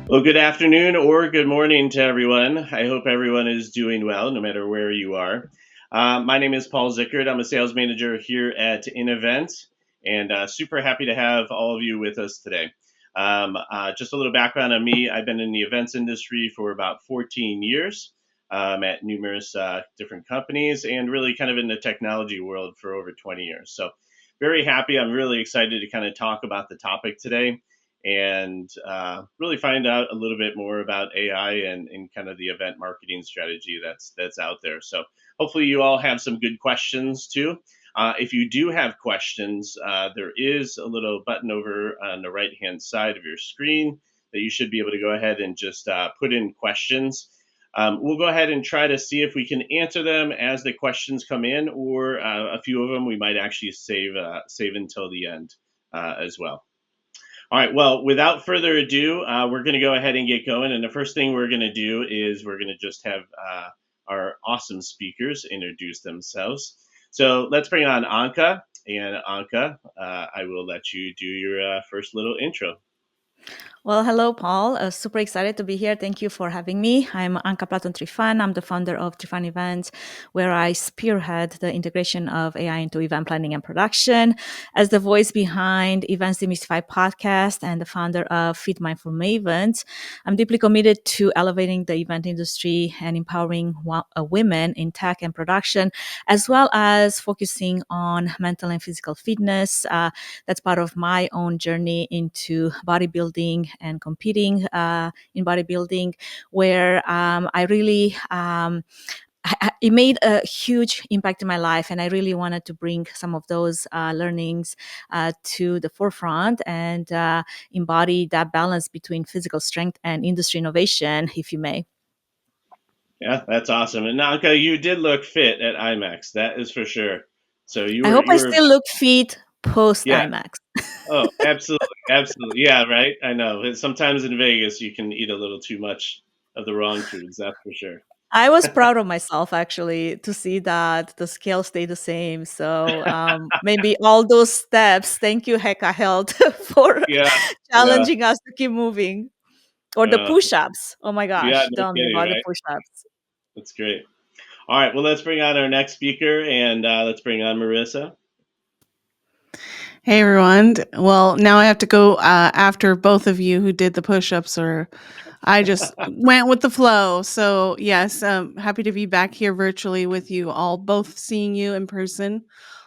Well, good afternoon or good morning to everyone. I hope everyone is doing well, no matter where you are. My name is Paul Zickert. I'm a sales manager here at InEvent, and super happy to have all of you with us today. Just a little background on me. I've been in the events industry for about 14 years at numerous different companies and really kind of in the technology world for over 20 years. So, very happy. I'm really excited to kind of talk about the topic today and really find out a little bit more about AI and kind of the event marketing strategy that's out there. So hopefully you all have some good questions too. If you do have questions, there is a little button over on the right hand side of your screen that you should be able to go ahead and just put in questions. We'll go ahead and try to see if we can answer them as the questions come in, or a few of them we might actually save until the end as well. All right. Well, without further ado, we're going to go ahead and get going. And the first thing we're going to do is we're going to just have our awesome speakers introduce themselves. So let's bring on Anka. And Anka, I will let you do your first little intro. Well, hello, Paul. Super excited to be here. Thank you for having me. I'm Anka Platon Trifan. I'm the founder of Trifan Events, where I spearhead the integration of AI into event planning and production. As the voice behind Events Demystified podcast and the founder of Feed Mindful Mavens, I'm deeply committed to elevating the event industry and empowering women in tech and production, as well as focusing on mental and physical fitness. That's part of my own journey into bodybuilding and competing in bodybuilding, where I really it made a huge impact in my life, and I really wanted to bring some of those learnings to the forefront and embody that balance between physical strength and industry innovation, if you may. Yeah, that's awesome. And Anka, you did look fit at IMAX. That is for sure. So I hope I you were still look fit post yeah. IMAX. Oh, absolutely, absolutely. Yeah, right. I know. Sometimes in Vegas you can eat a little too much of the wrong foods. That's for sure. I was proud of myself actually to see that the scale stayed the same. So maybe all those steps, thank you, Heka Health, for Yeah, yeah. challenging us to keep moving. Or the Uh, push-ups. Oh my yeah, gosh, no tell me kidding, about the right? push-ups. That's great. All right, well, let's bring on our next speaker, and let's bring on Marissa. Hey everyone. Well, now I have to go after both of you who did the push-ups, or I just went with the flow. So yes, happy to be back here virtually with you all, both seeing you in person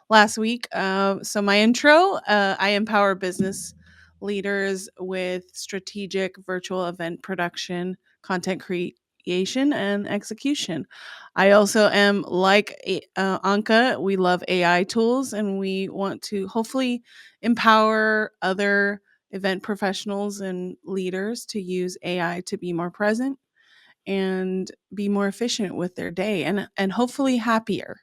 last week. So my intro, I empower business leaders with strategic virtual event production, content creation, and execution. I also am like Anka. We love AI tools, and we want to hopefully empower other event professionals and leaders to use AI to be more present and be more efficient with their day and hopefully happier.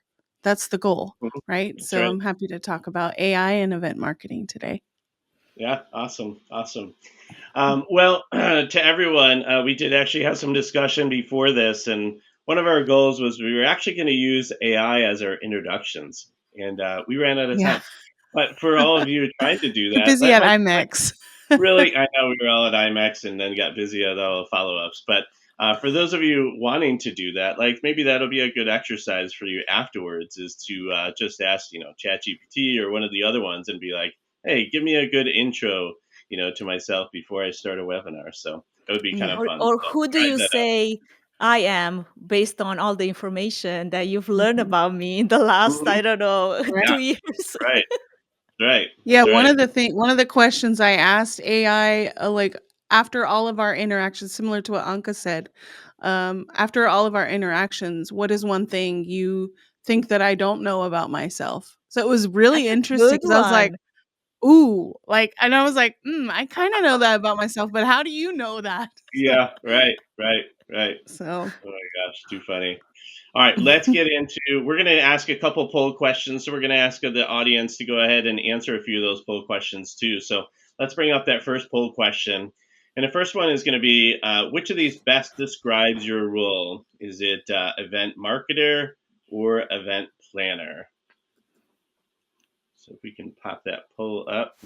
That's the goal, Mhm. right? That's So right. I'm happy to talk about AI and event marketing today. Yeah, awesome, awesome. Well, to everyone, we did actually have some discussion before this, and one of our goals was we were actually going to use AI as our introductions, and we ran out of Yeah. time. But for all of you trying to do Too that, busy at like IMAX. really, I know we were all at IMAX and then got busy at all the follow-ups. But for those of you wanting to do that, like maybe that'll be a good exercise for you afterwards, is to just ask, ChatGPT or one of the other ones, and be like, "Hey, give me a good intro, to myself before I start a webinar." So it would be kind Yeah. of Or, fun. or So who do try you that out. say I am based on all the information that you've learned Mhm. about me in the last, Mhm. I don't know, Yeah, 2 years? right, right. Yeah, That's right. one of the questions I asked AI, like after all of our interactions, similar to what Anka said, after all of our interactions, what is one thing you think that I don't know about myself? So it was That's really a interesting good because I was like, one. ooh, like, and I was like, I kind of know that about myself, but how do you know that? Yeah, right, right, right. So, Oh my gosh, too funny. All right, let's get into. We're going to ask a couple poll questions. So we're going to ask the audience to go ahead and answer a few of those poll questions too. So let's bring up that first poll question. And the first one is going to be, which of these best describes your role? Is it event marketer or event planner? So if we can pop that poll up.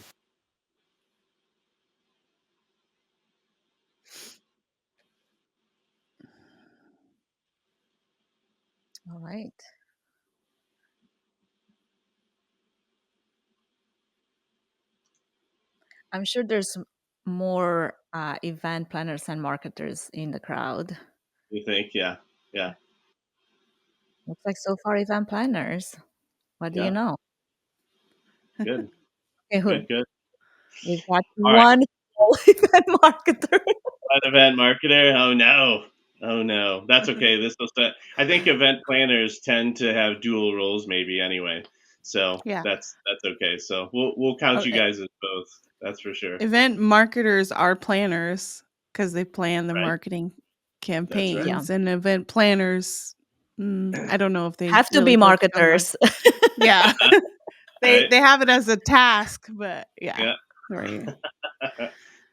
Right. I'm sure there's more event planners and marketers in the crowd. You think? Yeah. Yeah. Looks like so far event planners. What do you Yeah. know? Good. Okay, Good. Good. we've got All right. one event marketer. An event marketer. Oh no. Oh no. That's okay. This will set. I think event planners tend to have dual roles, maybe anyway. So Yeah. that's okay. So we'll count Oh, you guys as both. That's for sure. event marketers are planners because they plan the Right. marketing That's right. Yeah. campaigns, and event planners, I don't know if they Have to really be focus on marketing. marketers. Yeah. they Right. they have it as a task, but yeah. Yeah. Right.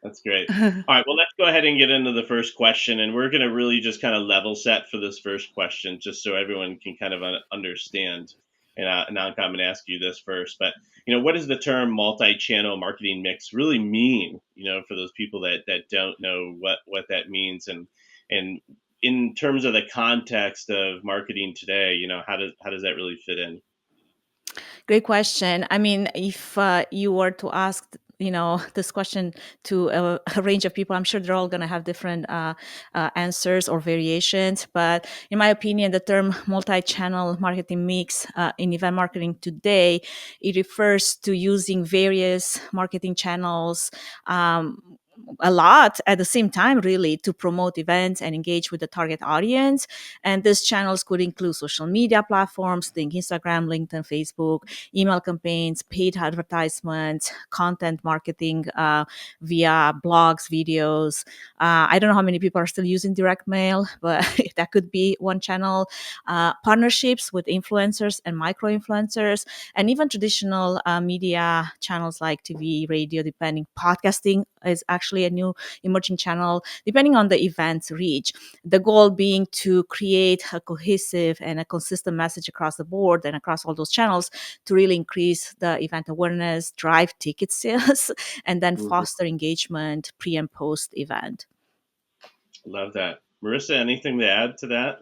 That's great. All right, well, let's go ahead and get into the first question, and we're going to really just kind of level set for this first question, just so everyone can kind of understand. And I'm going to ask you this first, but what does the term multi-channel marketing mix really mean? For those people that don't know what that means, and in terms of the context of marketing today, how does that really fit in? Great question. I mean, if you were to ask, this question to a range of people, I'm sure they're all going to have different answers or variations. But in my opinion, the term multi-channel marketing mix in event marketing today, it refers to using various marketing channels a lot at the same time, really, to promote events and engage with the target audience. And these channels could include social media platforms, think Instagram, LinkedIn, Facebook, email campaigns, paid advertisements, content marketing via blogs, videos. I don't know how many people are still using direct mail, but that could be one channel. Partnerships with influencers and micro influencers, and even traditional media channels like TV, radio, depending. Podcasting is actually a new emerging channel, depending on the event's reach. The goal being to create a cohesive and a consistent message across the board and across all those channels to really increase the event awareness, drive ticket sales, and then Mhm. foster engagement pre and post event. Love that. Marissa, anything to add to that?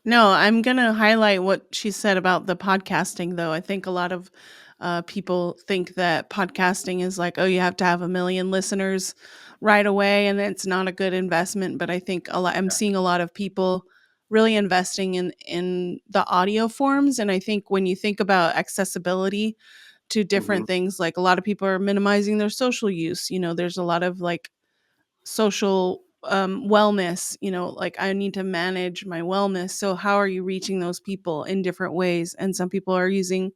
No, I'm going to highlight what she said about the podcasting, though. I think a lot of people think that podcasting is like, oh, you have to have 1 million listeners right away, and it's not a good investment. But I think I'm seeing a lot of people really investing in the audio forms. And I think when you think about accessibility to Hmm. different things, like a lot of people are minimizing their social use. There's a lot of like social wellness, like I need to manage my wellness. So how are you reaching those people in different ways? And some people are using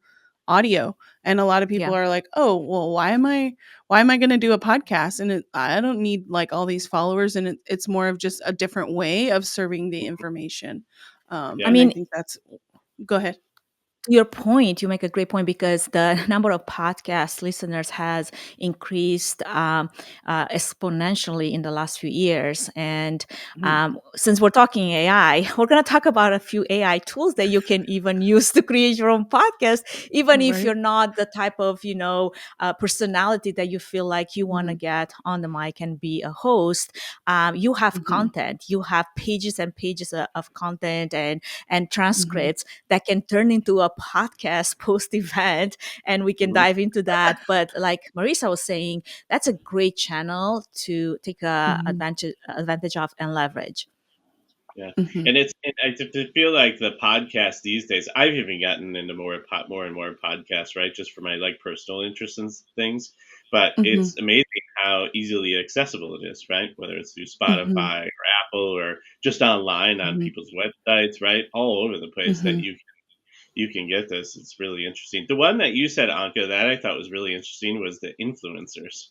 audio, and a lot of Yeah. people are like, oh well, why am I going to do a podcast, and I don't need like all these followers, and it's more of just a different way of serving the information. I Yeah. And I mean, think that's, go ahead. to your point, you make a great point because the number of podcast listeners has increased exponentially in the last few years. And Mhm. since we're talking AI, we're going to talk about a few AI tools that you can even use to create your own podcast, even if Right. you're not the type of personality that you feel like you want to Hmm. get on the mic and be a host. You have Hmm. content, you have pages and pages of content and Hmm. transcripts that can turn into a podcast post event, and we can Hmm. dive into that. But like Marisa was saying, that's a great channel to take Hmm. advantage of and leverage. Yeah, Hmm. and I to feel like the podcast these days. I've even gotten into more and more podcasts, right? Just for my like personal interests and things. But Hmm. it's amazing how easily accessible it is, right? Whether it's through Hmm. Spotify or Apple or just online on Hmm. people's websites, right? All over the place that Hmm. you can get this. It's really interesting. The one that you said, Anka, that I thought was really interesting was the influencers.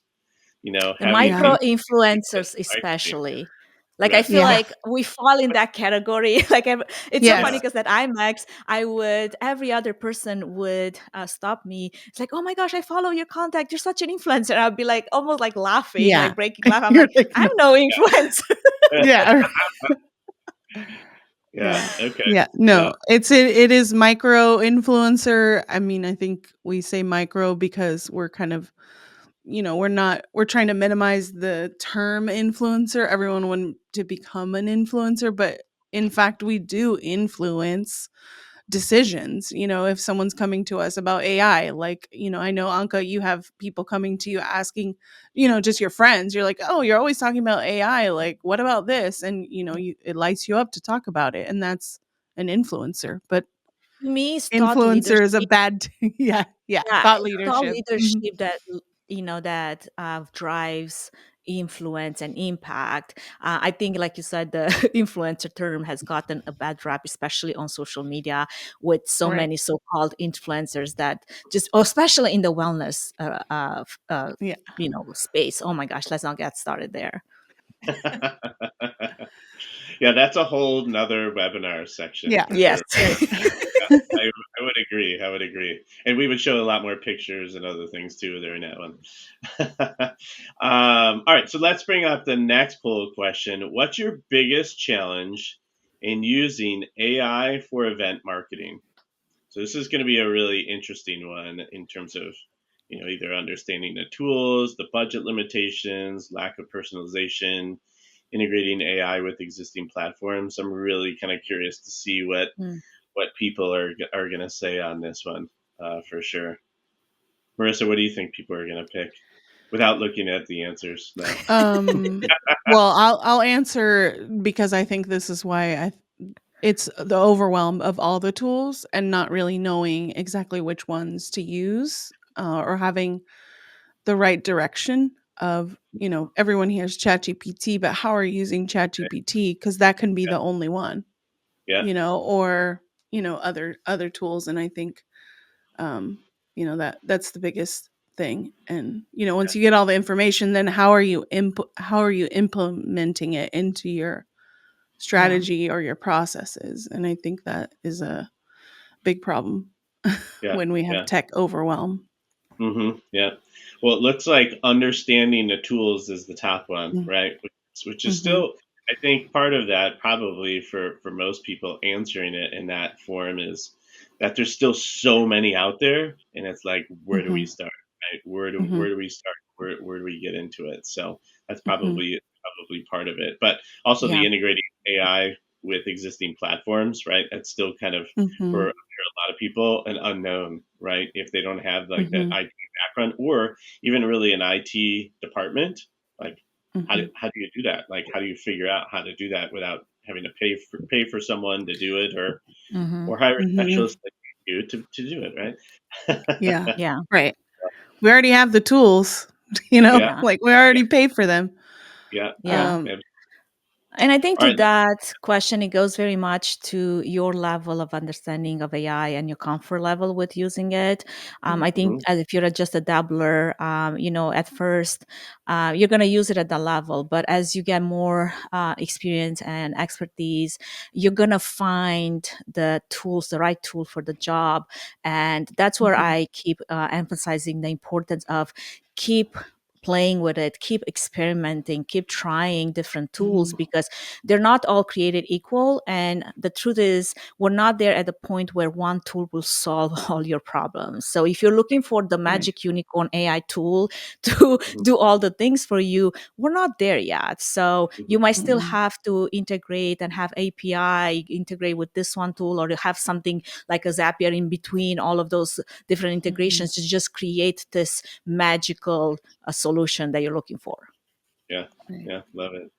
The Having Yeah. micro influencers influencers, marketing. especially. Like I Right. feel Yeah. like we fall in that category. It's so funny Yeah. Yes. because at IMAX, every other person would stop me. It's like, oh my gosh, I follow your contact. You're such an influencer. I'd be like almost like laughing, Yeah. like breaking laugh. I'm You're like, like, I'm no. no influencer. Yeah. Yeah. Yeah. Okay. Yeah. Yeah. No, it is micro influencer. I mean, I think we say micro because we're kind of, we're trying to minimize the term influencer. Everyone wanted to become an influencer, but in fact, we do influence decisions. If someone's coming to us about AI, like, I know, Anka, you have people coming to you asking, just your friends, you're like, oh, you're always talking about AI, like, what about this? And it lights you up to talk about it, and that's an influencer. But To me, it's thought influencer is a leadership. bad yeah, Yeah, thought it's thought leadership. Mhm. leadership that that drives influence and impact. I think, like you said, the influencer term has gotten a bad rap, especially on social media, with so Right. many so-called influencers that just, especially in the wellness, Yeah. space. Oh my gosh, let's not get started there. Yeah, that's a whole nother webinar section Yeah. for Yes. sure. Right. Yeah, I would agree. I would agree. And we would show a lot more pictures and other things too during that one. All right, so let's bring up the next poll question. What's your biggest challenge in using AI for event marketing? So this is going to be a really interesting one in terms of, either understanding the tools, the budget limitations, lack of personalization, integrating AI with existing platforms. I'm really kind of curious to see what people are going to say on this one, for sure. Marissa, what do you think people are going to pick without looking at the answers now? Um, well, I'll answer, because I think this is why it's the overwhelm of all the tools and not really knowing exactly which ones to use, or having the right direction of, everyone hears ChatGPT, but how are you using ChatGPT? Because that can be Yeah, the only one, yeah, or other tools. And I think, that's the biggest thing. And once you get all the information, then how are you implementing it into your Yeah. strategy or your processes? And I think that is a big problem yeah, when we have yeah. tech overwhelm. Yeah. Well, it looks like understanding the tools is the top one, Mm. right? Which is Mhm. still, I think, part of that probably for most people answering it in that form is that there's still so many out there, and it's like, where do we Mhm. start, right? Where do Mhm. where do we start? Where do we get into it? So that's Mhm. probably part of it, but also Yeah. the integrating AI with existing platforms, right? That's still kind of for Mhm. a lot of people an unknown, right? If they don't have like that Mhm. IT background or even really an IT department, like Mhm. how do you do that? Like how do you figure out how to do that without having to pay for someone to do it Hmm. or hire a Mhm. specialist like you to do it, Yeah. right? Yeah. Right. We already have the tools, Yeah, Yeah. like we already pay for them. yeah, yeah. Yeah. Um, And I think All to right. that question, it goes very much to your level of understanding of AI and your comfort level with using it. I think Mhm, if you're just a dabbler, at first, you're going to use it at that level. But as you get more experience and expertise, you're going to find the tools, the right tool for the job. And that's where mhm. I keep emphasizing the importance of keep playing with it, keep experimenting, keep trying different tools, Mhm. because they're not all created equal. And the truth is, we're not there at the point where one tool will solve all your problems. So if you're looking for the Right. magic unicorn AI tool to mhm, do all the things for you, we're not there yet. So mhm. you might still Mhm. have to integrate and have API integrate with this one tool, or to have something like a Zapier in between all of those different Mhm. integrations to just create this magical solution that you're looking for. Yeah, Right. yeah, love it.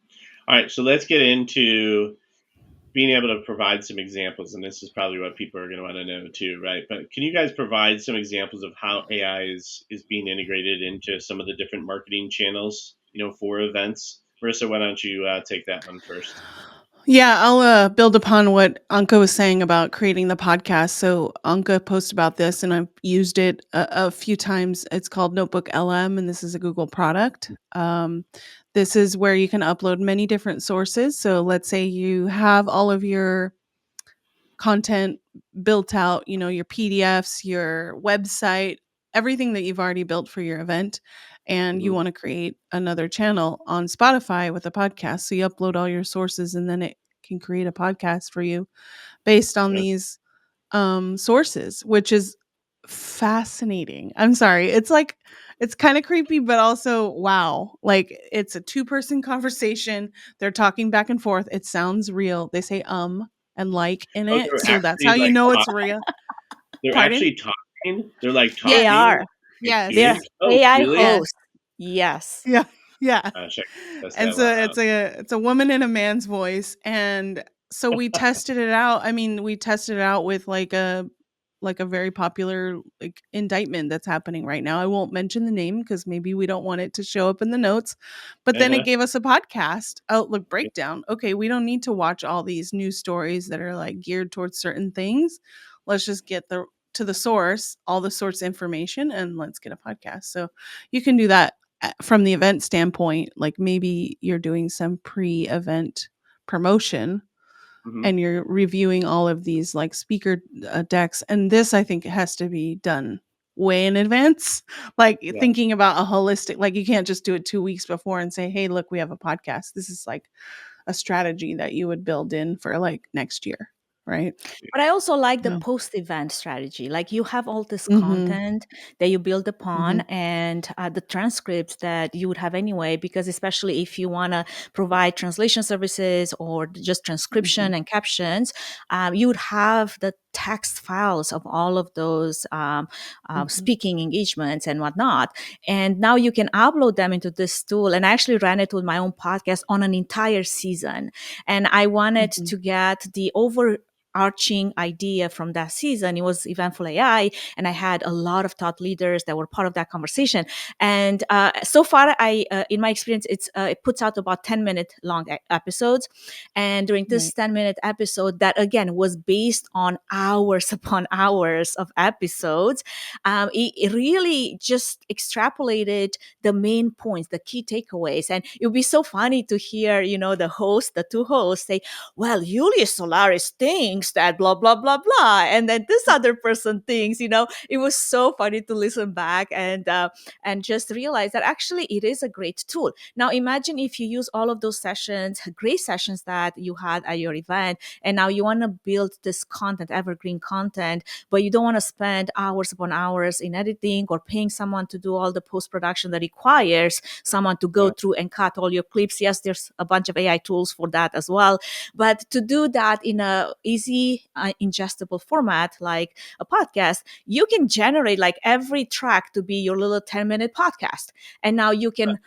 All right, so let's get into being able to provide some examples, and this is probably what people are going to want to know too, right? But can you guys provide some examples of how AI is being integrated into some of the different marketing channels, for events? Marissa, why don't you take that one first? Yeah, I'll build upon what Anka was saying about creating the podcast. So Anka posted about this, and I've used it a few times. It's called Notebook LM, and this is a Google product. This is where you can upload many different sources. So let's say you have all of your content built out, your PDFs, your website, everything that you've already built for your event, and you Hmm. want to create another channel on Spotify with a podcast. So you upload all your sources, and then it can create a podcast for you based on Yeah, these sources, which is fascinating. I'm sorry. It's kind of creepy, but also wow. Like it's a two-person conversation. They're talking back and forth. It sounds real. They say and like in Oh, it. they're So that's actually how you like know it's real. they're Pardon? actually talking. They're like They Yes. talking, are. They're Yes. engaged. Oh, AI really? Yes. hosts. Yes. Yeah. Yeah. Check test And that so one out. it's a woman and a man's voice, and so we tested it out. I mean, we tested it out with like a very popular like indictment that's happening right now. I won't mention the name because maybe we don't want it to show up in the notes. But then it Uh-huh. gave us a podcast outlook breakdown. Okay, we don't need to watch all these news stories that are like geared towards certain things. Let's just get the to the source, all the source information, and let's get a podcast. So you can do that from the event standpoint. Like maybe you're doing some pre-event promotion Hmm. and you're reviewing all of these like speaker decks, and this I think has to be done way in advance, like Yeah. thinking about a holistic, like you can't just do it 2 weeks before and say, hey, look, we have a podcast. This is like a strategy that you would build in for like next year, right? But I also like the Yeah. post-event strategy. Like you have all this Mm-hmm. content that you build upon, Mm-hmm. and the transcripts that you would have anyway. Because especially if you want to provide translation services or just Mm-hmm. transcription and captions, you would have the text files of all of those Mm-hmm. speaking engagements and whatnot. And now you can upload them into this tool. And I actually ran it with my own podcast on an entire season. And I wanted Mm-hmm. to get the arching idea from that season. It was Eventful AI, and I had a lot of thought leaders that were part of that conversation. And so far, in my experience, it puts out about 10-minute long episodes. And during this Right. 10-minute episode, that again was based on hours upon hours of episodes, it really just extrapolated the main points, the key takeaways. And it would be so funny to hear, the two hosts say, well, Julius Solaris thinks that blah, blah, blah, blah. And then this other person thinks, it was so funny to listen back and just realize that actually it is a great tool. Now, imagine if you use all of those sessions, great sessions that you had at your event, and now you want to build this content, evergreen content, but you don't want to spend hours upon hours in editing or paying someone to do all the post-production that requires someone to go Yeah. through and cut all your clips. Yes, there's a bunch of AI tools for that as well. But to do that in a easy, ingestible format like a podcast, you can generate like every track to be your little 10-minute podcast. And now you can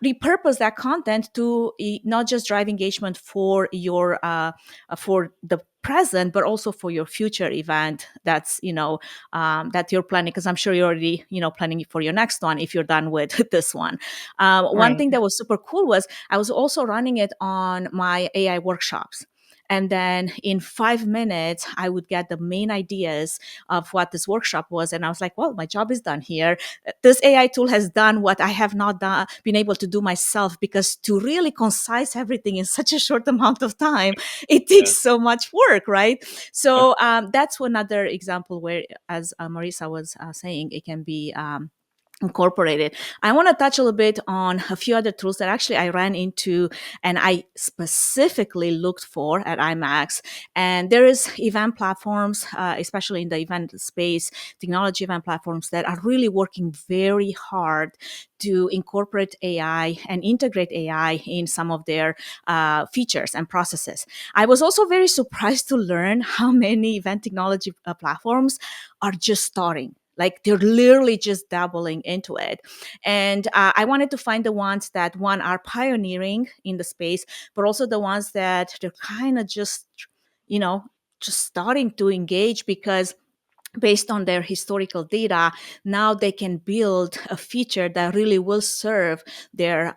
repurpose that content to not just drive engagement for your for the present, but also for your future event that's that you're planning, because I'm sure you're already planning for your next one if you're done with this one. One Right. thing that was super cool was I was also running it on my AI workshops. And then in 5 minutes, I would get the main ideas of what this workshop was. And I was like, well, my job is done here. This AI tool has done what I have not been able to do myself, because to really concise everything in such a short amount of time, it Yeah. takes so much work, right? So that's another example where, as Marisa was saying, it can be incorporated. I want to touch a little bit on a few other tools that actually I ran into and I specifically looked for at IMAX. And there is event platforms, especially in the event space, technology event platforms that are really working very hard to incorporate AI and integrate AI in some of their features and processes. I was also very surprised to learn how many event technology platforms are just starting. Like they're literally just dabbling into it. And I wanted to find the ones that, one, are pioneering in the space, but also the ones that they're kind of you know, just starting to engage, because based on their historical data, now they can build a feature that really will serve their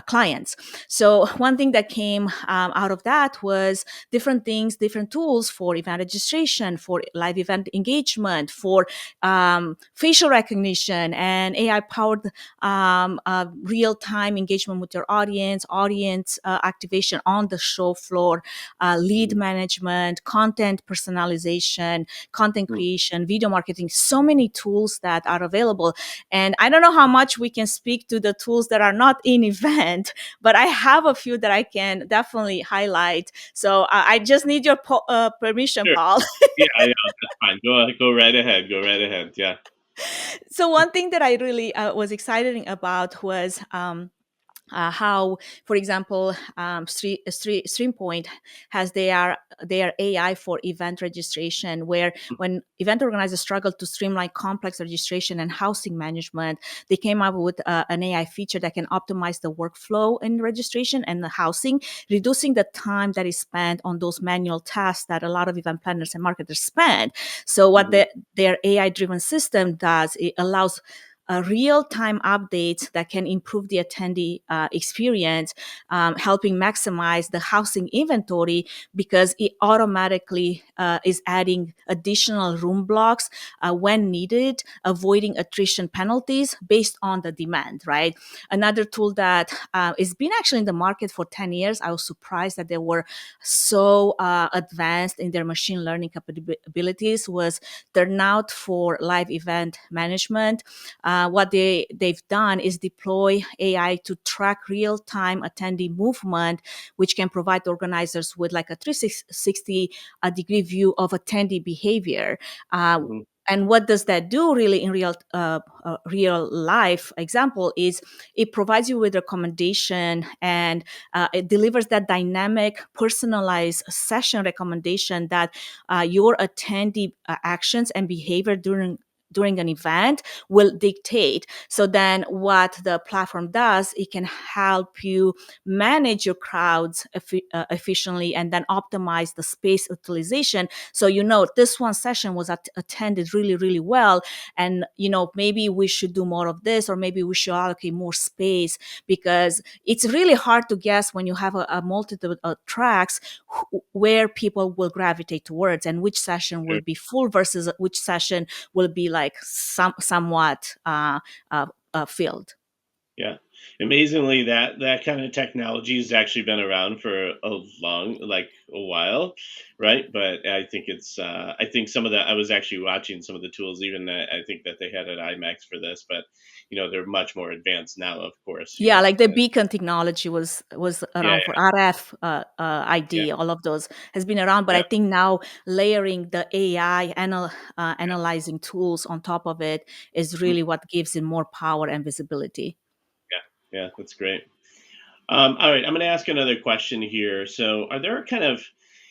clients. So one thing that came out of that was different things, different tools for event registration, for live event engagement, for facial recognition, and AI-powered real-time engagement with your audience activation on the show floor, lead management, content personalization, content creation, video marketing, so many tools that are available. And I don't know how much we can speak to the tools that are not in event, but I have a few that I can definitely highlight. So I just need your permission, Sure. Paul. Yeah, yeah, that's fine. Go right ahead. Go right ahead. Yeah. So one thing that I really was excited about was how, for example, StreamPoint has their AI for event registration, where when event organizers struggle to streamline complex registration and housing management, they came up with an AI feature that can optimize the workflow in registration and the housing, reducing the time that is spent on those manual tasks that a lot of event planners and marketers spend. So what their AI-driven system does, it allows real-time updates that can improve the attendee experience, helping maximize the housing inventory because it automatically is adding additional room blocks when needed, avoiding attrition penalties based on the demand, right? Another tool that has been actually in the market for 10 years, I was surprised that they were so advanced in their machine learning capabilities, was Turnout for live event management. What they've done is deploy AI to track real-time attendee movement, which can provide organizers with like a 360 degree view of attendee behavior. And what does that do really in real life example is it provides you with recommendation, and it delivers that dynamic personalized session recommendation that your attendee actions and behavior during an event will dictate. So then what the platform does, it can help you manage your crowds efficiently and then optimize the space utilization. So, this one session was attended really, really well. And, maybe we should do more of this, or maybe we should allocate more space, because it's really hard to guess when you have a multitude of tracks where people will gravitate towards and which session will Sure. be full versus which session will be like somewhat filled. Yeah. Amazingly, that kind of technology has actually been around for like a while, right? But I think some of that, I was actually watching some of the tools, even that I think that they had at IMAX for this, but they're much more advanced now, of course. Yeah, like the beacon technology was Yeah, around for RF, yeah, ID, all of those has been around. But yeah, I think now layering the AI analyzing tools on top of it is mm, really what gives it more power and visibility. yeah, yeah. That's great. All right, I'm going to ask another question here. So, are there kind of,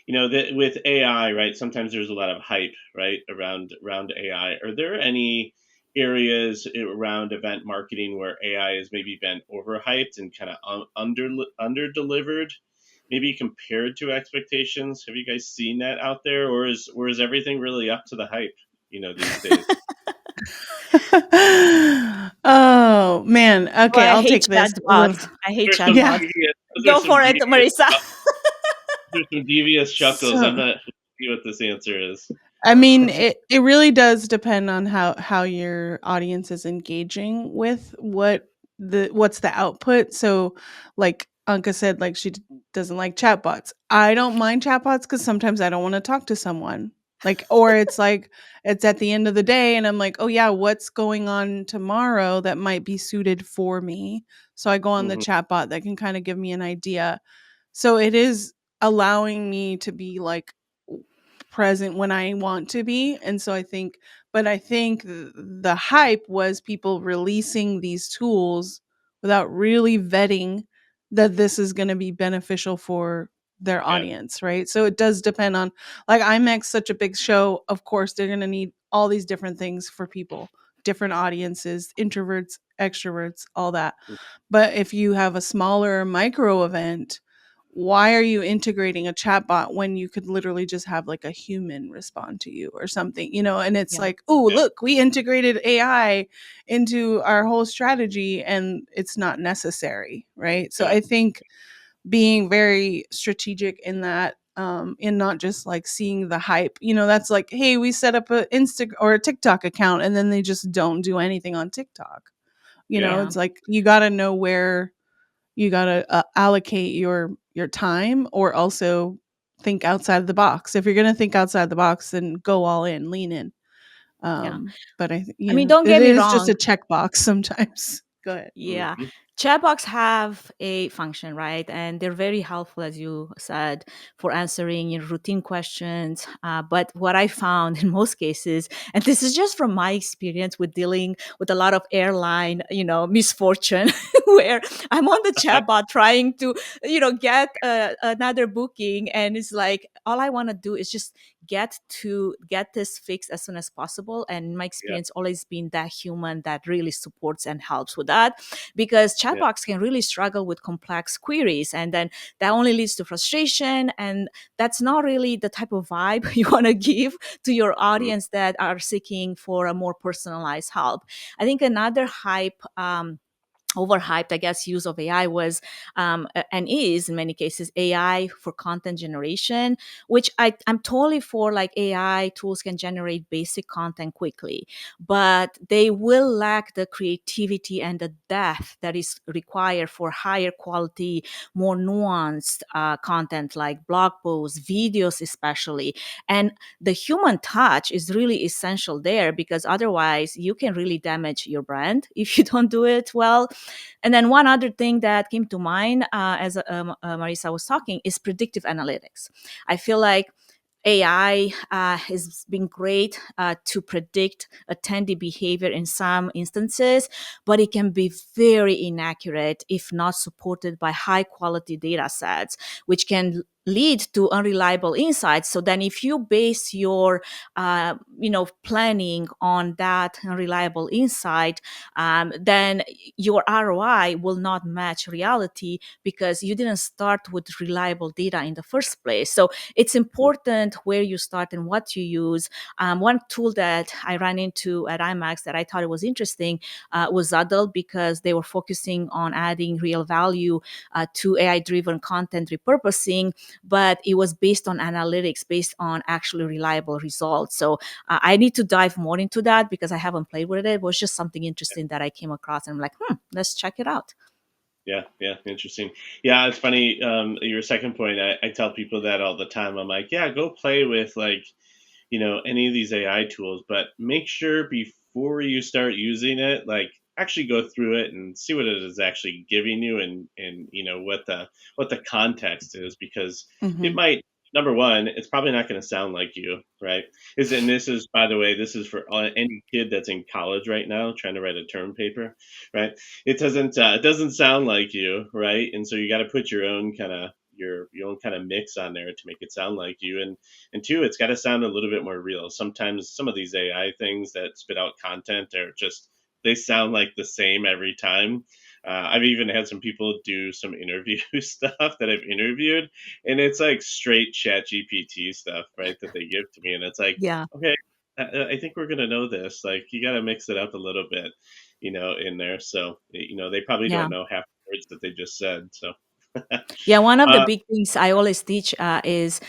that with AI, right? Sometimes there's a lot of hype, right, around AI. Are there any areas around event marketing where AI has maybe been overhyped and kind of under delivered, maybe compared to expectations? Have you guys seen that out there, or is everything really up to the hype, these days? Oh man. Oh, Okay, I I'll hate take this. Ugh. chatbots. I hate There's some Yeah. chatbots. devious, those are Go some for it, devious, Marisa. there's some devious chuckles. I'm So not sure what this answer is. I mean, it really does depend on how your audience is engaging with what's the output. So, like Anka said, like doesn't like chatbots. I don't mind chatbots because sometimes I don't want to talk to someone. Or it's like it's at the end of the day, and I'm like, oh yeah, what's going on tomorrow that might be suited for me? So I go on the Hmm. chatbot that can kind of give me an idea. So it is allowing me to be like present when I want to be. And so I think the hype was people releasing these tools without really vetting that this is going to be beneficial for their Yeah, audience, right? So it does depend on, like, IMAX, such a big show. Of course, they're going to need all these different things for people, different audiences, introverts, extroverts, all that. But if you have a smaller micro event, why are you integrating a chatbot when you could literally just have like a human respond to you or something, And it's Yeah. like, oh, yeah, look, we integrated AI into our whole strategy and it's not necessary, right? So yeah, I think being very strategic in that, in not just like seeing the hype, that's like, hey, we set up a Insta or a TikTok account and then they just don't do anything on TikTok. yeah, Yeah. It's like you got to know where you got to allocate your time, or also think outside of the box. If you're going to think outside the box, then go all in, lean in. Yeah. But I mean, don't it get me is just wrong. a checkbox sometimes. Go ahead. Yeah. Mhm. Chatbots have a function, right? And they're very helpful, as you said, for answering routine questions. But what I found in most cases, and this is just from my experience with dealing with a lot of airline, misfortune, where I'm on the chatbot trying to, get another booking. And it's like, all I want to do is just get this fixed as soon as possible. And my Yeah. experience always been that human that really supports and helps with that, because Yeah. chatbots can really struggle with complex queries, and then that only leads to frustration, and that's not really the type of vibe you want to give to your Mhm. audience that are seeking for a more personalized help. I think another overhyped, I guess, use of AI was and is in many cases AI for content generation, which I'm totally for. Like, AI tools can generate basic content quickly, but they will lack the creativity and the depth that is required for higher quality, more nuanced content like blog posts, videos, especially. And the human touch is really essential there, because otherwise you can really damage your brand if you don't do it well. And then one other thing that came to mind as Marisa was talking is predictive analytics. I feel like AI has been great to predict attendee behavior in some instances, but it can be very inaccurate if not supported by high quality data sets, which can lead to unreliable insights. So then if you base your planning on that unreliable insight, then your ROI will not match reality, because you didn't start with reliable data in the first place. So it's important where you start and what you use. One tool that I ran into at IMAX that I thought it was interesting was Zaddle, because they were focusing on adding real value to AI-driven content repurposing, but it was based on analytics, based on actually reliable results. So I need to dive more into that, because I haven't played with it. It was just something interesting that I came across, and I'm like, let's check it out. Yeah, yeah, interesting. Yeah, it's funny. Your second point, I tell people that all the time. I'm like, yeah, go play with like, any of these AI tools, but make sure before you start using it, like actually go through it and see what it is actually giving you, and what the context is, because it Mm-hmm. might, number one, it's probably not going to sound like you, right? And this is, by the way, this is for any kid that's in college right now trying to write a term paper, right? It doesn't sound like you, right? And so you got to put your own kind of mix on there to make it sound like you. And two, it's got to sound a little bit more real. Sometimes some of these AI things that spit out content are just, they sound like the same every time. I've even had some people do some interview stuff that I've interviewed, and it's like straight Chat GPT stuff, right? That they give to me, and it's like, Yeah, okay, I think we're gonna know this. Like, you got to mix it up a little bit, in there. So, they probably yeah. don't know half the words that they just said. So, Yeah, one of the uh, big things I always teach is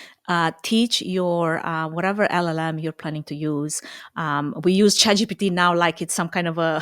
teach your whatever LLM you're planning to use. We use ChatGPT now like it's some kind of a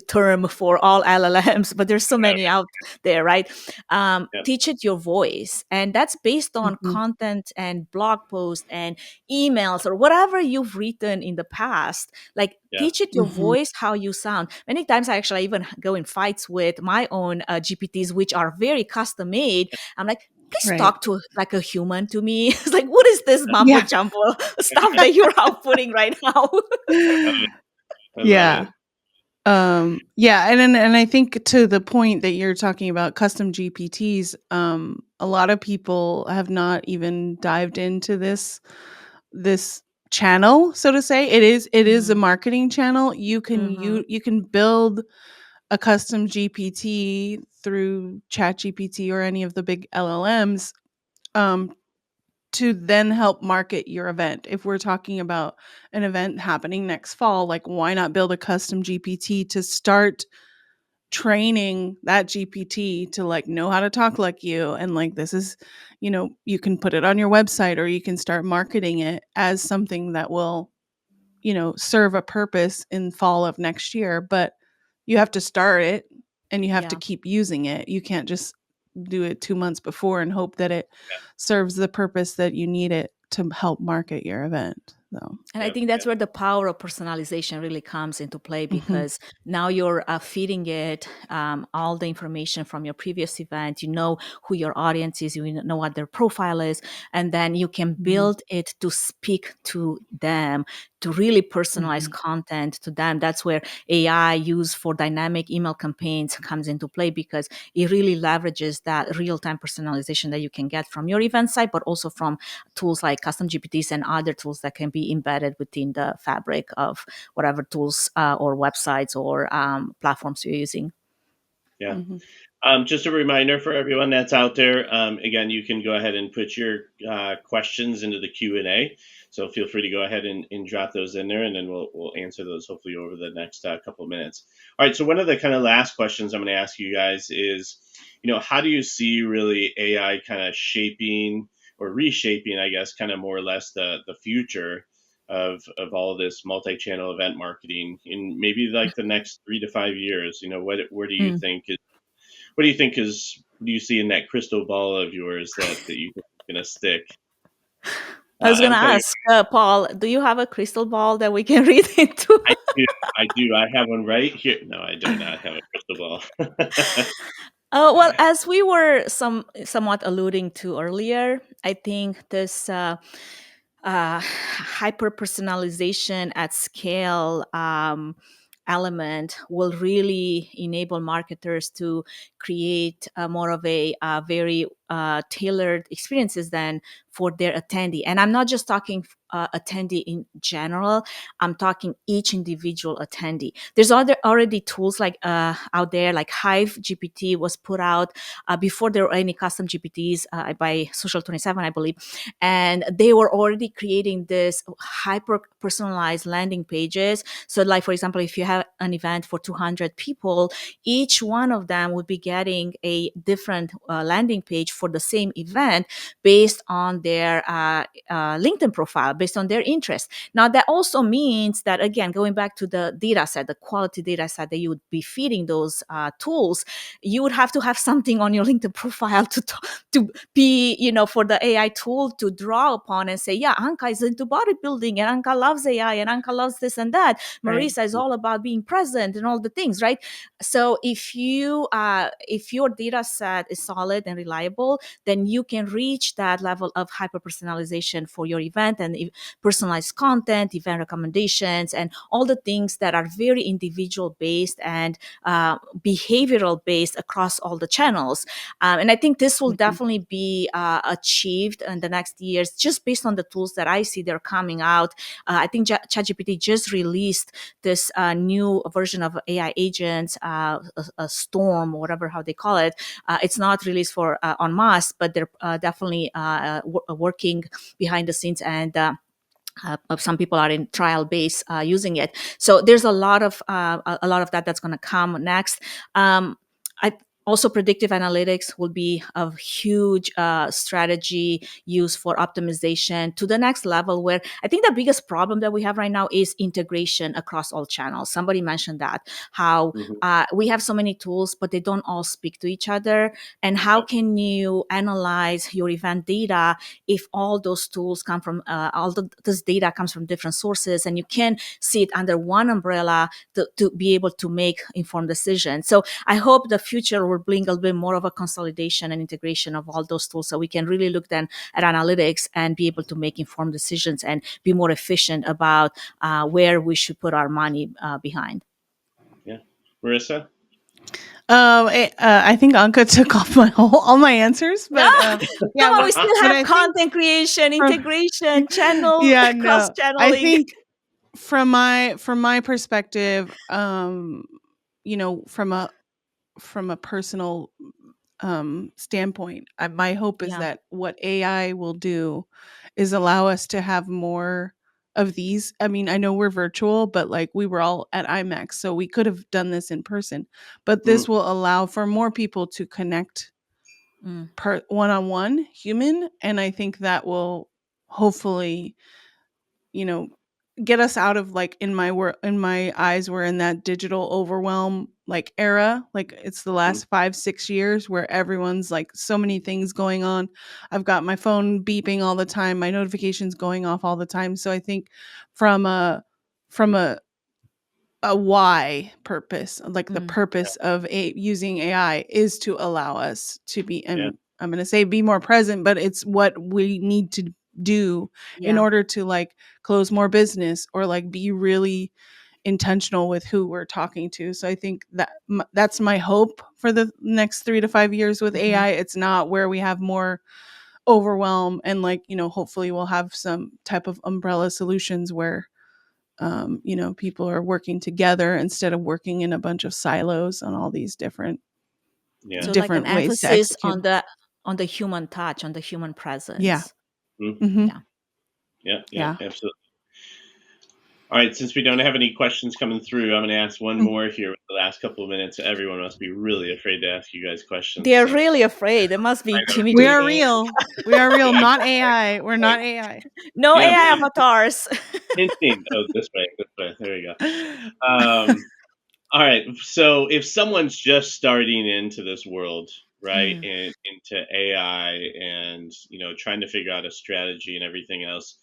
term for all LLMs, but there's so many out there, right? yeah, Teach it your voice, and that's based on Mm-hmm. content and blog posts and emails or whatever you've written in the past. Like, yeah, teach it your Mm-hmm. voice, how you sound. Many times I actually even go in fights with my own GPTs, which are very custom made. I'm like, please Right. talk to like a human to me. It's like, what is this mumbo Yeah. jumbo stuff that you're outputting right now? I love Yeah. it. Yeah, and I think to the point that you're talking about custom GPTs, a lot of people have not even dived into this channel, so to say. It is a Mhm. marketing channel. Mhm. You can build a custom GPT through ChatGPT or any of the big LLMs, um, to then help market your event. If we're talking about an event happening next fall, like, why not build a custom GPT to start training that GPT to, like, know how to talk like you, and, like, this is, you can put it on your website, or you can start marketing it as something that will, serve a purpose in fall of next year. But you have to start it, and you have to Yeah. keep using it. You can't just do it 2 months before and hope that it serves the purpose that you need it to help market your event. So, And I Yep. think that's Yep. where the power of personalization really comes into play, because now you're feeding it all the information from your previous event. You know who your audience is, you know what their profile is, and then you can build it to speak to them, to really personalize content to them. That's where AI used for dynamic email campaigns comes into play, because it really leverages that real-time personalization that you can get from your event site, but also from tools like custom GPTs and other tools that can be embedded within the fabric of whatever tools or websites or platforms you're using. Yeah. Just a reminder for everyone that's out there. Again, you can go ahead and put your questions into the Q&A. So feel free to go ahead and drop those in there, and then we'll answer those hopefully over the next couple of minutes. All right. So one of the kind of last questions I'm going to ask you guys is, how do you see really AI kind of shaping or reshaping, I guess, kind of more or less the future of all of this multi-channel event marketing in maybe like the next 3 to 5 years? Where do you Mm. think what do you think is what do you see in that crystal ball of yours that you think is going to stick? I was going I'm to kind of ask, Paul, do you have a crystal ball that we can read into? I do I do I have one right here. No, I do not have a crystal ball. Well, as we were somewhat alluding to earlier, I think this hyper personalization at scale element will really enable marketers to create more of a very tailored experiences than for their attendee. And I'm not just talking attendee in general. I'm talking each individual attendee. There's already tools like out there, like Hive GPT was put out before there were any custom GPTs by Social 27, I believe, and they were already creating this hyper personalized landing pages. So, like for example, if you have an event for 200 people, each one of them would be getting a different landing page for the same event based on their LinkedIn profile, based on their interest. Now, that also means that, again, going back to the data set, the quality data set that you would be feeding those tools, you would have to have something on your LinkedIn profile to be, for the AI tool to draw upon and say, yeah, Anka is into bodybuilding and Anka loves AI and Anka loves this and that. Marisa is all about being present and all the things, right? So if your data set is solid and reliable, then you can reach that level of hyper personalization for your event and personalized content, event recommendations, and all the things that are very individual based and behavioral based across all the channels. And I think this will definitely be achieved in the next years, just based on the tools that I see they're coming out. I think ChatGPT just released this new version of AI agents, a Storm, whatever how they call it. It's not released for en masse, but they're definitely working behind the scenes, and some people are in trial base using it. So there's a lot of that's going to come next. I Also, predictive analytics will be a huge strategy used for optimization to the next level, where I think the biggest problem that we have right now is integration across all channels. Somebody mentioned that, how we have so many tools, but they don't all speak to each other. And how can you analyze your event data if all those tools come from, this data comes from different sources, and you can see it under one umbrella to be able to make informed decisions. So I hope the future will bring a little bit more of a consolidation and integration of all those tools, so we can really look then at analytics and be able to make informed decisions and be more efficient about where we should put our money behind. Yeah. Marissa? I think Anka took off all my answers, but yeah, Come on, we still but have I think content creation, integration, channel, yeah, cross no, I channeling. think from my perspective, from a personal standpoint, my hope is Yeah. that what AI will do is allow us to have more of these. I mean, I know we're virtual, but like we were all at IMAX, so we could have done this in person. But this will allow for more people to connect one-on-one human, and I think that will hopefully, you know, get us out of, like, in my eyes, we're in that digital overwhelm like era. Like it's the last 5-6 years where everyone's like so many things going on. I've got my phone beeping all the time, my notifications going off all the time. So I think from a why purpose, like the purpose of using AI is to allow us to be, Yeah. and I'm going to say be more present, but it's what we need to do in Yeah. order to like close more business or like be really intentional with who we're talking to. So I think that that's my hope for the next 3 to 5 years with AI. It's not where we have more overwhelm, and like, hopefully we'll have some type of umbrella solutions where people are working together instead of working in a bunch of silos on all these different Yeah. So like an ways to emphasis execute. on the human touch, on the human Yeah. presence. Hmm. Yeah. Yeah. Yeah. Yeah. Absolutely. All right. Since we don't have any questions coming through, I'm going to ask one more here with the last couple of minutes. Everyone must be really afraid to ask you guys questions. They're So really afraid. They must be I know. We are intimidating. real. We are real, Yeah. not AI. We're Like, not AI. No yeah. AI avatars. Hinting. Oh, this way. This way. There you go. All right. So if someone's just starting into this world, right, and into AI, and trying to figure out a strategy and everything else,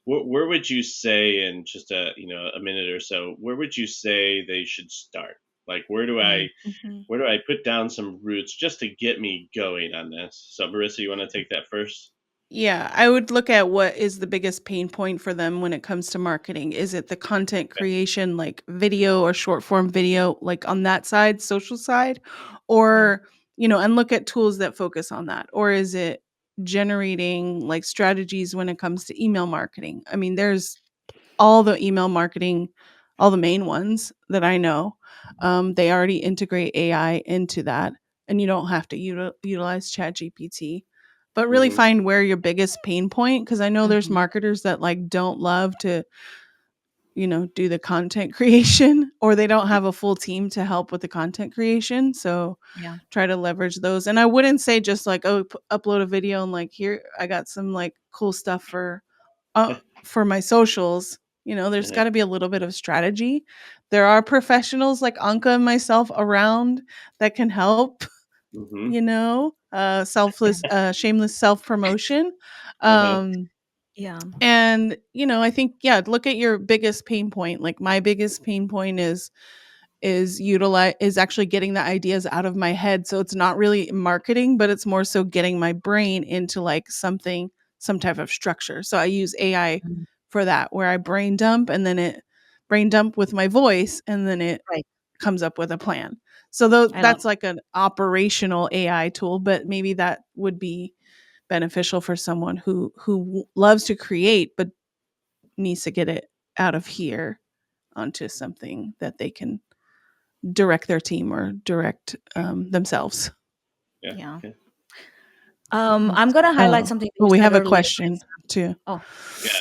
where would you say, in just a minute or so, where would you say they should start? Like, where do I Mhm. where do I put down some roots just to get me going on this? So, Marissa, you want to take that first? Yeah, I would look at what is the biggest pain point for them when it comes to marketing. Is it the content Okay. creation, like video or short form video, like on that side, social side? Yeah. Or, and look at tools that focus on that. Or is it generating like strategies when it comes to email marketing? I mean, there's all the email marketing, all the main ones that I know, they already integrate AI into that, and you don't have to utilize ChatGPT. But really Mm-hmm. find where your biggest pain point, because I know there's Mhm. marketers that like don't love to, do the content creation, or they don't have a full team to help with the content creation. So Yeah. try to leverage those. And I wouldn't say just like, oh, upload a video and like, here I got some like cool stuff for my socials. There's got to be a little bit of strategy. There are professionals like Anka and myself around that can help, Mm-hmm. selfless, shameless self promotion. Uh-huh. Yeah. And, I think, yeah, look at your biggest pain point. Like my biggest pain point is actually getting the ideas out of my head. So it's not really marketing, but it's more so getting my brain into like some type of structure. So I use AI Mm. for that, where I brain dump with my voice, and then it Right. comes up with a plan. So I love that's like an operational AI tool, but maybe that would be beneficial for someone who loves to create but needs to get it out of here onto something that they can direct their team or direct themselves. Yeah. Yeah. Okay. I'm gonna highlight Oh, something that well, you we said have a earlier. question too. Oh, Yeah.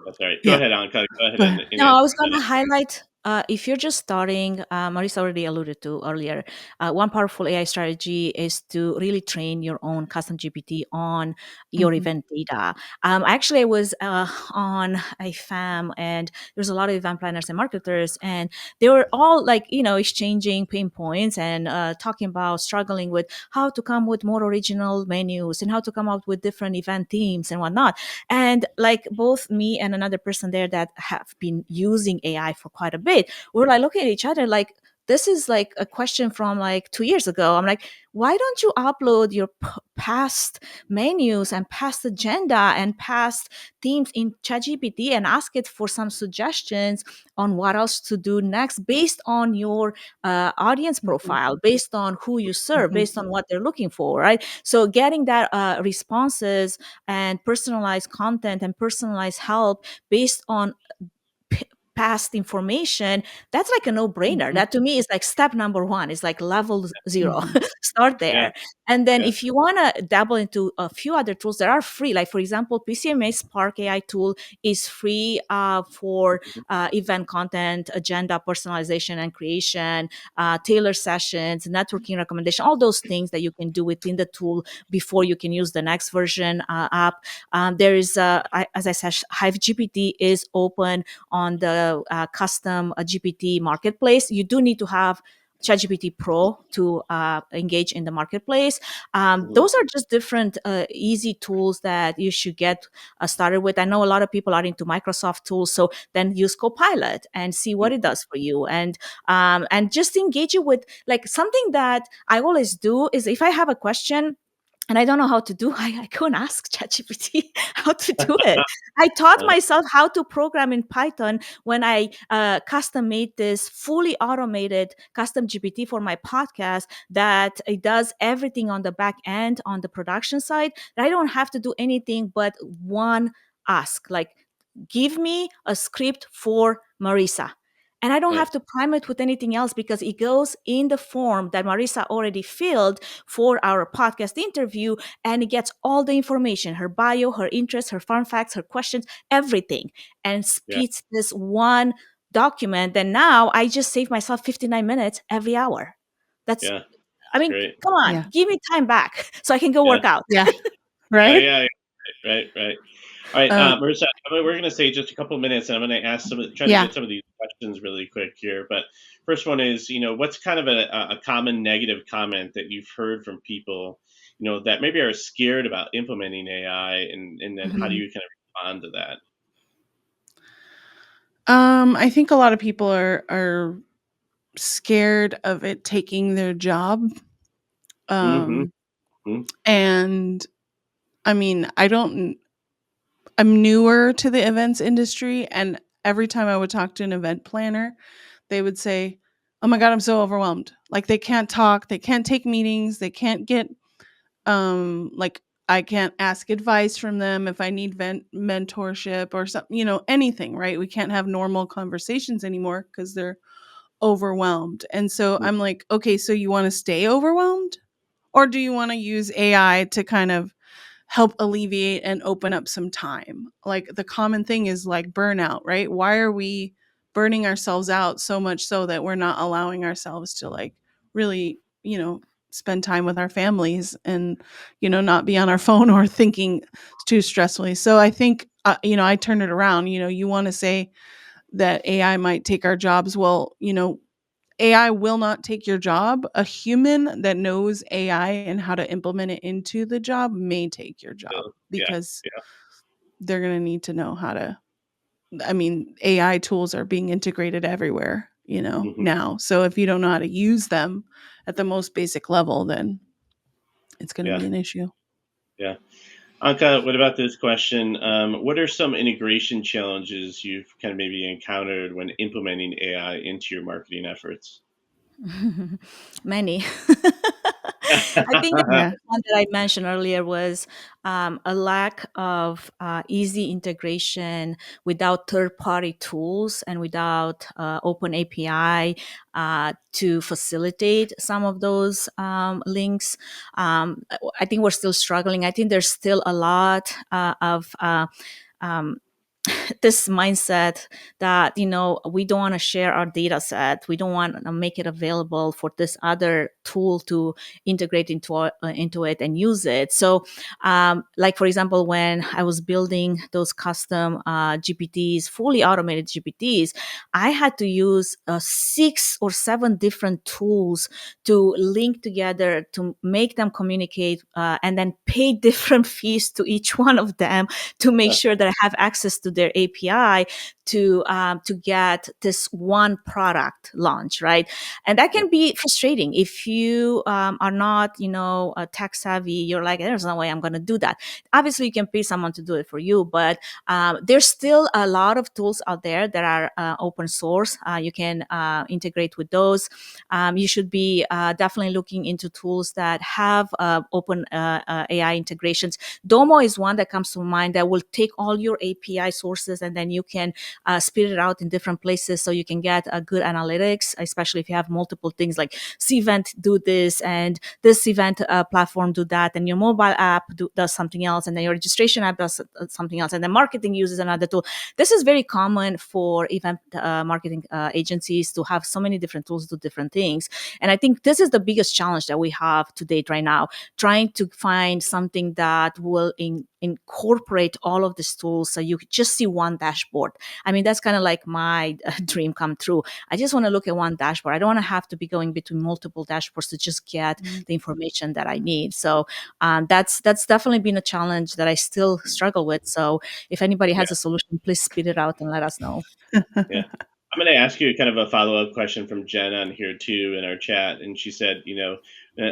That's all right. Go Yeah, ahead, Anka. Go ahead go and, ahead. no, I was going to highlight if you're just starting, Marisa already alluded to earlier, one powerful AI strategy is to really train your own custom GPT on your Mhm. event data. Actually, I was on a FAM, and there's a lot of event planners and marketers, and they were all like, exchanging pain points and talking about struggling with how to come with more original menus and how to come up with different event themes and whatnot. And like both me and another person there that have been using AI for quite a bit, we're like looking at each other like, this is like a question from like 2 years ago. I'm like, why don't you upload your past menus and past agenda and past themes in ChatGPT and ask it for some suggestions on what else to do next based on your audience Mhm. profile, based on who you serve, Mhm. based on what they're looking for, right? So getting that responses and personalized content and personalized help based on past information, that's like a no-brainer. Mhm. That to me is like step number one. Is like level zero. Mhm. Start Yeah. there. And then Yeah. if you want to dabble into a few other tools that are free, like for example, PCMA Spark AI tool is free for Mhm. event content, agenda personalization and creation, tailor sessions, networking recommendation, all those things that you can do within the tool before you can use the next version up. There is, as I said, Hive GPT is open on the custom GPT marketplace. You do need to have ChatGPT Pro to engage in the marketplace. Mhm. Those are just different easy tools that you should get started with. I know a lot of people are into Microsoft tools, so then use Copilot and see what it does for you, and just engage it with like something that I always do is if I have a question and I don't know how to do, I go and ask ChatGPT how to do it. I taught myself how to program in Python when I custom made this fully automated custom GPT for my podcast that it does everything on the back end on the production side. That I don't have to do anything but one ask, like give me a script for Marisa. And I don't Right. have to prime it with anything else because it goes in the form that Marisa already filled for our podcast interview, and it gets all the information, her bio, her interests, her fun facts, her questions, everything, and Yeah. spits this one document. Then now I just save myself 59 minutes every hour. That's, Yeah. I It's mean, great. come on, Yeah. give me time back so I can go Yeah. work out. Yeah. Oh, Right. yeah. Right. Right. All right, Um, Marissa, we're going to say just a couple minutes, and I'm going to ask try to yeah. get some of these questions really quick here. But first one is, what's kind of a common negative comment that you've heard from people, that maybe are scared about implementing AI, and then how do Mhm. you kind of respond to that? I think a lot of people are scared of it taking their job. Mm-hmm. Um, Mm-hmm. and I mean, I'm newer to the events industry, and every time I would talk to an event planner, they would say, "Oh my god, I'm so overwhelmed. Like they can't talk, they can't take meetings, they can't get like I can't ask advice from them if I need mentorship or something, anything, right? We can't have normal conversations anymore because they're overwhelmed." And so I'm like, okay, so you want to stay overwhelmed? Or do you want to use AI to kind of help alleviate and open up some time? Like the common thing is like burnout, right? Why are we burning ourselves out so much so that we're not allowing ourselves to like really, spend time with our families and, not be on our phone or thinking too stressfully. So I think, I turn it around. You want to say that AI might take our jobs. Well, AI will not take your job. A human that knows AI and how to implement it into the job may take your job Yeah. because Yeah. they're going to need to know how to. I mean, AI tools are being integrated everywhere, Mm-hmm. now. So if you don't know how to use them at the most basic level, then it's going to Yeah. be an issue. Yeah. Anka, what about this question? What are some integration challenges you've kind of maybe encountered when implementing AI into your marketing efforts? Many. I think the Yeah. one that I mentioned earlier was a lack of easy integration without third-party tools and without open API to facilitate some of those links. I think we're still struggling. I think there's still a lot of um, this mindset that we don't want to share our data set, we don't want to make it available for this other tool to integrate into it and use it. So like for example, when I was building those custom GPTs, fully automated GPTs, I had to use 6 or 7 different tools to link together to make them communicate, and then pay different fees to each one of them to make sure that I have access to their API to get this one product launch, right? And that can be frustrating if you are not, tech savvy. You're like, there's no way I'm going to do that. Obviously, you can pay someone to do it for you, but there's still a lot of tools out there that are open source. You can integrate with those. You should be definitely looking into tools that have open AI integrations. Domo is one that comes to mind that will take all your API sources and then you can spit it out in different places so you can get a good analytics, especially if you have multiple things like Cvent do this and this event platform do that, and your mobile app does something else, and then your registration app does something else, and then marketing uses another tool. This is very common for event marketing agencies to have so many different tools do different things. And I think this is the biggest challenge that we have to date right now, trying to find something that will incorporate all of these tools so you just see one dashboard. I mean, that's kind of like my dream come true. I just want to look at one dashboard. I don't want to have to be going between multiple dashboards to just get the information that I need. So that's definitely been a challenge that I still struggle with. So if anybody has a solution, please spit it out and let us know. Yeah. I'm going to ask you kind of a follow-up question from Jen on here too in our chat, and she said,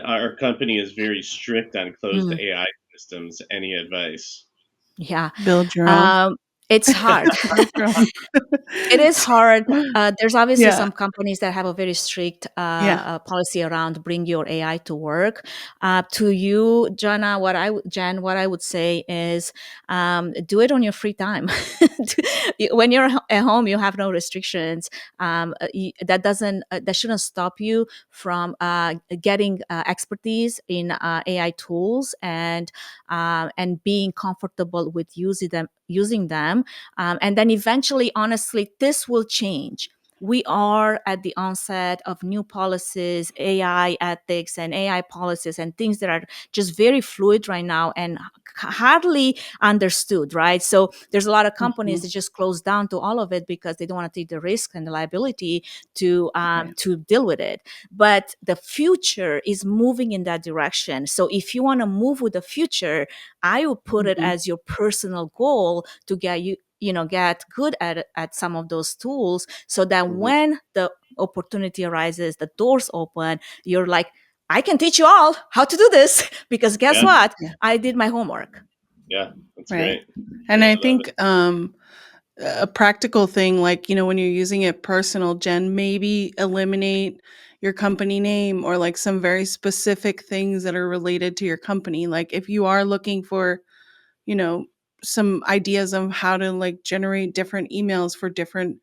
our company is very strict on closed Mm, AI systems. Any advice? yeah. Build your own. It's hard. Build your own. It is hard. There's obviously Yeah. some companies that have a very strict Yeah. policy around bring your AI to work. To you, Jana, Jen, what I would say is do it on your free time. When you're at home, you have no restrictions. That shouldn't stop you from getting expertise in AI tools and being comfortable with using them. And then eventually, honestly, this will change. We are at the onset of new policies, AI ethics, and AI policies, and things that are just very fluid right now and hardly understood, right? So there's a lot of companies that just close down to all of it because they don't want to take the risk and the liability Right. to deal with it. But the future is moving in that direction. So if you want to move with the future, I would put it as your personal goal to get good at some of those tools, so that when the opportunity arises, the doors open, you're like, I can teach you all how to do this because guess Yeah. what? Yeah. I did my homework. Yeah. That's Right. great. And Yeah, I I love think a practical thing, like, when you're using it personal, Jen, maybe eliminate your company name or like some very specific things that are related to your company. Like if you are looking for, you know, some ideas of how to like generate different emails for different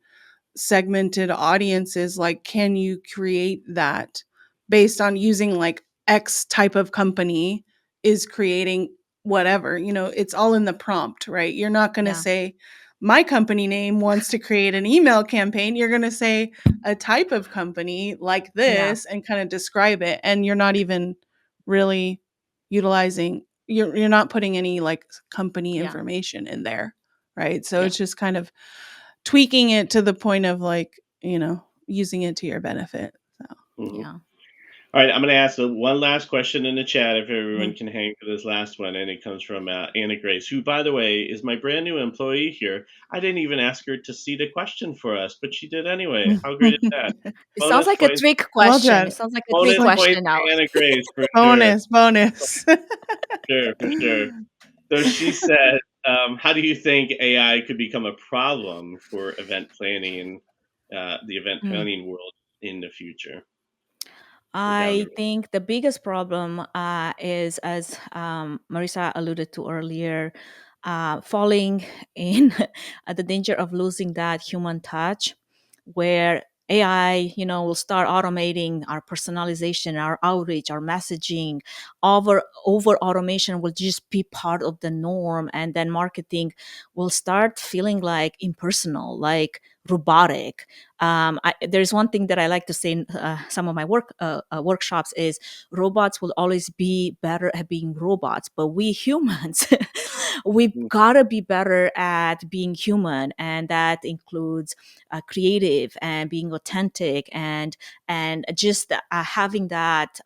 segmented audiences, like can you create that based on using like X type of company is creating whatever, it's all in the prompt, right? You're not going to Yeah. say my company name wants to create an email campaign. You're going to say a type of company like Yeah. this and kind of describe it, and you're not even really utilizing, you're not putting any like company Yeah. information in there, right? So Yeah. it's just kind of tweaking it to the point of like, using it to your benefit. So, it. Yeah. All right, I'm going to ask one last question in the chat if everyone mm. can hang for this last one. And it comes from Anna Grace, who, by the way, is my brand new employee here. I didn't even ask her to see the question for us, but she did anyway. How great is that? It sounds Bonus like a points. trick Well question. It done. sounds like a It's trick Bonus like points question now. to Anna Grace for sure. bonus. Sure, for sure. So she said, how do you think AI could become a problem for event planning, the event Hmm. planning world in the future or down the I road? think the biggest problem is, as Marisa alluded to earlier, falling in at the danger of losing that human touch, where AI, will start automating our personalization, our outreach, our messaging. Over automation will just be part of the norm, and then marketing will start feeling like impersonal, like robotic. There's one thing that I like to say in some of my workshops is robots will always be better at being robots, but we humans, we've Mm, got to be better at being human, and that includes creative and being authentic and just having that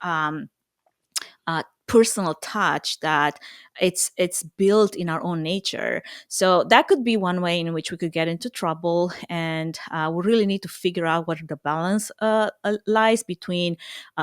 personal touch that it's built in our own nature. So that could be one way in which we could get into trouble, and we really need to figure out what the balance lies between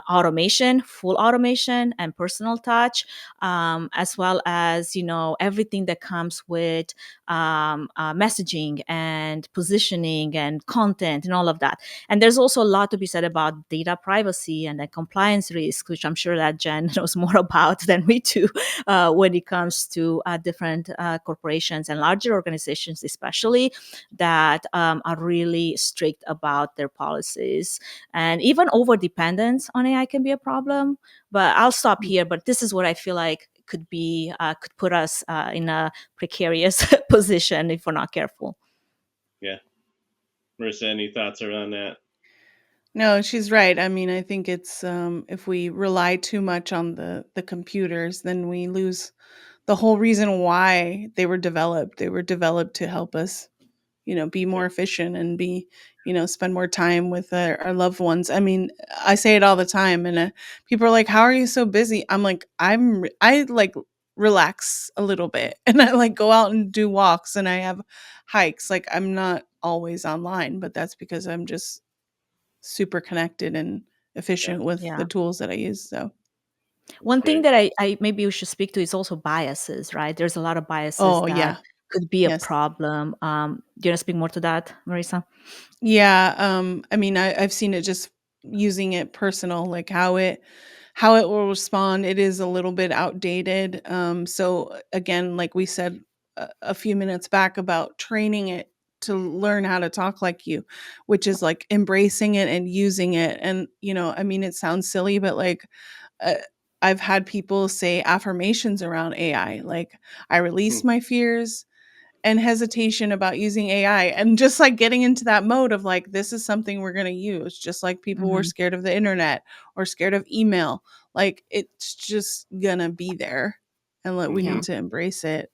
automation, full automation, and personal touch, as well as everything that comes with messaging and positioning and content and all of that. And there's also a lot to be said about data privacy and the compliance risk, which I'm sure that Jen knows more about than we do when it comes to different corporations and larger organizations, especially that are really strict about their policies. And even over dependence on AI can be a problem. But I'll stop here. But this is what I feel like could put us in a precarious position if we're not careful. yeah. Marissa, any thoughts around that? No, she's right. I mean, I think it's if we rely too much on the computers, then we lose the whole reason why they were developed. They were developed to help us, be more efficient and spend more time with our loved ones. I mean, I say it all the time, and people are like, "How are you so busy?" I'm like, I like relax a little bit, and I like go out and do walks, and I have hikes. Like, I'm not always online, but that's because I'm just super connected and Yeah. efficient with Yeah. the tools that I use. So, That's One thing great. that I maybe we should speak to is also biases, right? There's a lot of biases oh that yeah, could be a yes. problem. Do you want to speak more to that, Marisa? Yeah, I mean, I've seen it just using it personal, like how it will respond. It is a little bit outdated. So again, like we said a few minutes back about training it to learn how to talk like you, which is like embracing it and using it. And I mean, it sounds silly, but like uh, I've had people say affirmations around AI, like I Hmm. release my fears and hesitation about using AI, and just like getting into that mode of like, this is something we're going to use, just like people were Hmm. scared of the internet or scared of email. Like, it's just going to be there, and we Hmm. Yeah. need to embrace it,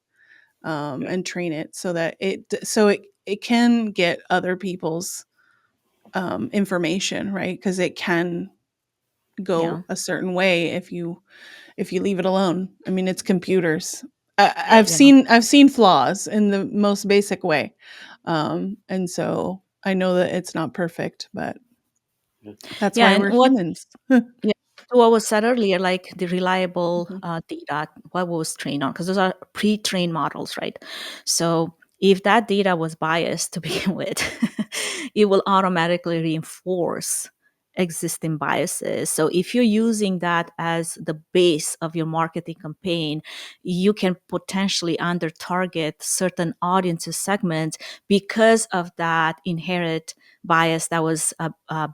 Yeah. and train it so that it can get other people's information, right? Because it can Yeah. go a certain way if you leave it alone. I mean, it's computers. Yeah. Yeah. I've seen flaws in the most basic way, and so I know that it's not perfect, but Yeah. that's Yeah. why And we're what humans. Yeah. To what was said earlier, like the reliable Mhm, data, what was trained on, because those are pre-trained models, right? So if that data was biased to begin with, it will automatically reinforce existing biases. So if you're using that as the base of your marketing campaign, you can potentially under target certain audiences segments because of that inherent bias that was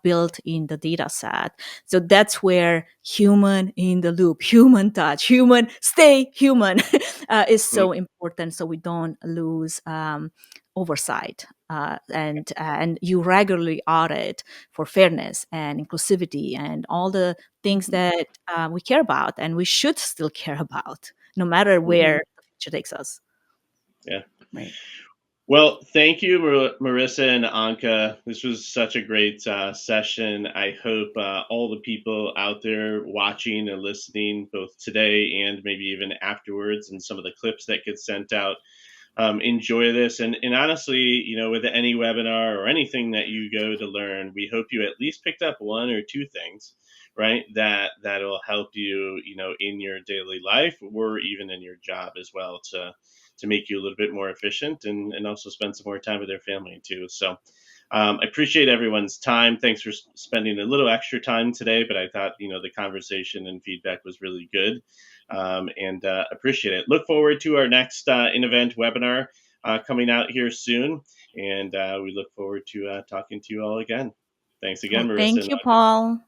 built in the data set. So that's where human in the loop, human touch, human stay human is Mm. so important. So we don't lose oversight, and you regularly audit for fairness and inclusivity and all the things mhm, that we care about and we should still care about, no matter mhm, where the future takes us. Yeah. right. Well, thank you, Marissa and Anka. This was such a great session. I hope all the people out there watching and listening, both today and maybe even afterwards, and some of the clips that get sent out, enjoy this. And honestly, with any webinar or anything that you go to learn, we hope you at least picked up one or two things, right? That'll help you, in your daily life or even in your job as well, to make you a little bit more efficient, and also spend some more time with their family too. So I appreciate everyone's time. Thanks for spending a little extra time today, but I thought, the conversation and feedback was really good, and appreciate it. Look forward to our next InEvent webinar coming out here soon, and we look forward to talking to you all again. Thanks again, Well, Marissa thank and you, Anka. Paul.